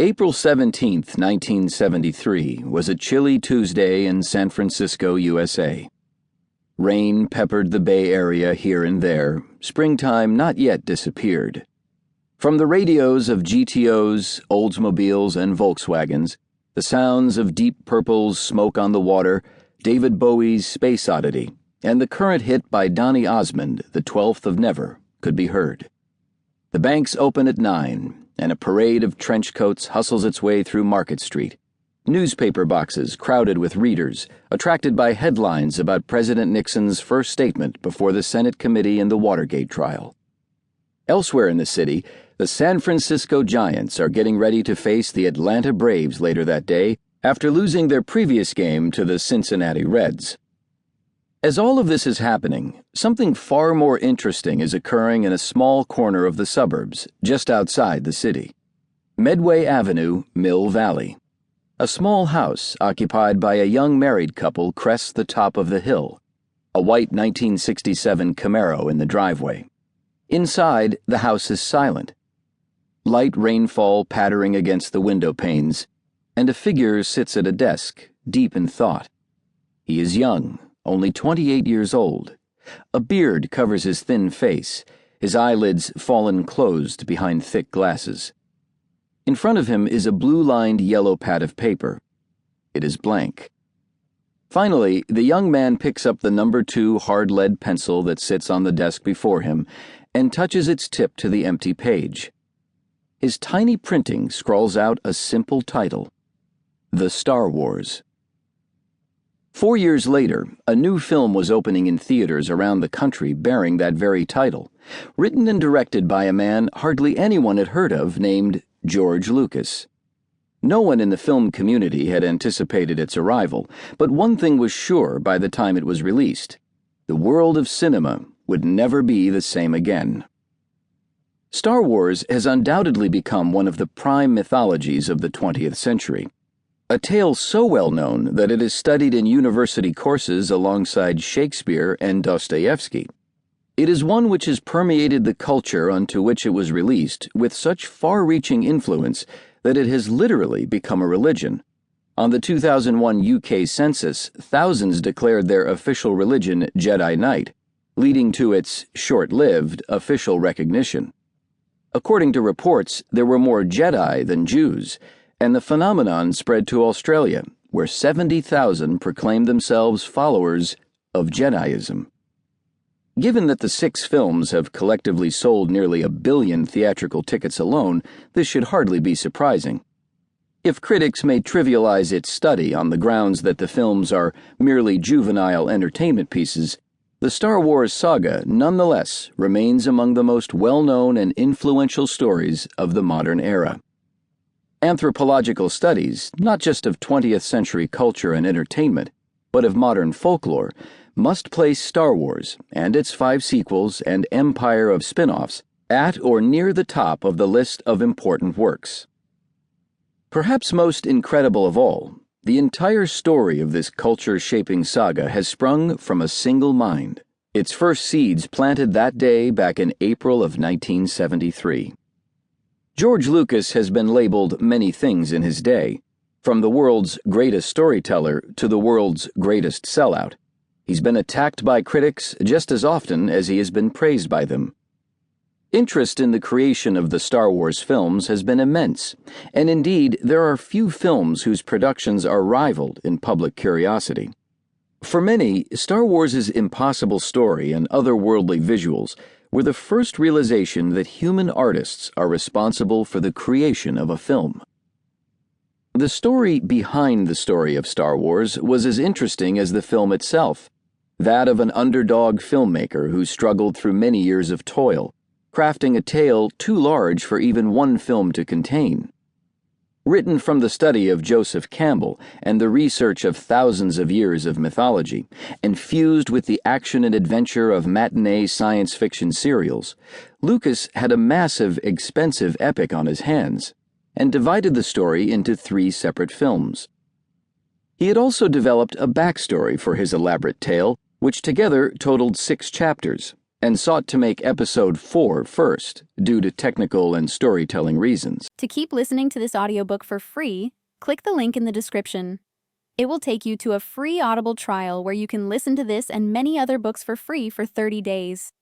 April 17, 1973, was a chilly Tuesday in San Francisco, USA. Rain peppered the Bay Area here and there. Springtime not yet disappeared. From the radios of GTOs, Oldsmobiles, and Volkswagens, the sounds of Deep Purple's Smoke on the Water, David Bowie's Space Oddity, and the current hit by Donny Osmond, The 12th of Never, could be heard. The banks open at 9, and a parade of trench coats hustles its way through Market Street. Newspaper boxes crowded with readers, attracted by headlines about President Nixon's first statement before the Senate committee in the Watergate trial. Elsewhere in the city, the San Francisco Giants are getting ready to face the Atlanta Braves later that day after losing their previous game to the Cincinnati Reds. As all of this is happening, something far more interesting is occurring in a small corner of the suburbs, just outside the city. Medway Avenue, Mill Valley. A small house occupied by a young married couple crests the top of the hill, a white 1967 Camaro in the driveway. Inside, the house is silent. Light rainfall pattering against the window panes, and a figure sits at a desk, deep in thought. He is young, only 28 years old. A beard covers his thin face, his eyelids fallen closed behind thick glasses. In front of him is a blue-lined yellow pad of paper. It is blank. Finally, the young man picks up the number 2 hard lead pencil that sits on the desk before him and touches its tip to the empty page. His tiny printing scrawls out a simple title: The Star Wars. 4 years later, a new film was opening in theaters around the country bearing that very title, written and directed by a man hardly anyone had heard of named George Lucas. No one in the film community had anticipated its arrival, but one thing was sure by the time it was released: the world of cinema would never be the same again. Star Wars has undoubtedly become one of the prime mythologies of the 20th century. A tale so well known that it is studied in university courses alongside Shakespeare and Dostoevsky. It is one which has permeated the culture unto which it was released with such far-reaching influence that it has literally become a religion. On the 2001 UK census, thousands declared their official religion Jedi Knight, leading to its short-lived official recognition. According to reports, there were more Jedi than Jews, and the phenomenon spread to Australia, where 70,000 proclaimed themselves followers of Jediism. Given that the 6 films have collectively sold nearly 1 billion theatrical tickets alone, this should hardly be surprising. If critics may trivialize its study on the grounds that the films are merely juvenile entertainment pieces, the Star Wars saga nonetheless remains among the most well-known and influential stories of the modern era. Anthropological studies, not just of 20th century culture and entertainment, but of modern folklore, must place Star Wars and its 5 sequels and empire of spin-offs at or near the top of the list of important works. Perhaps most incredible of all, the entire story of this culture-shaping saga has sprung from a single mind, its first seeds planted that day back in April of 1973. George Lucas has been labeled many things in his day, from the world's greatest storyteller to the world's greatest sellout. He's been attacked by critics just as often as he has been praised by them. Interest in the creation of the Star Wars films has been immense, and indeed there are few films whose productions are rivaled in public curiosity. For many, Star Wars' impossible story and otherworldly visuals were the first realization that human artists are responsible for the creation of a film. The story behind the story of Star Wars was as interesting as the film itself, that of an underdog filmmaker who struggled through many years of toil, crafting a tale too large for even one film to contain. Written from the study of Joseph Campbell and the research of thousands of years of mythology, and fused with the action and adventure of matinee science fiction serials, Lucas had a massive, expensive epic on his hands, and divided the story into 3 separate films. He had also developed a backstory for his elaborate tale, which together totaled 6 chapters, and sought to make episode 4 first, due to technical and storytelling reasons. To keep listening to this audiobook for free, click the link in the description. It will take you to a free Audible trial where you can listen to this and many other books for free for 30 days.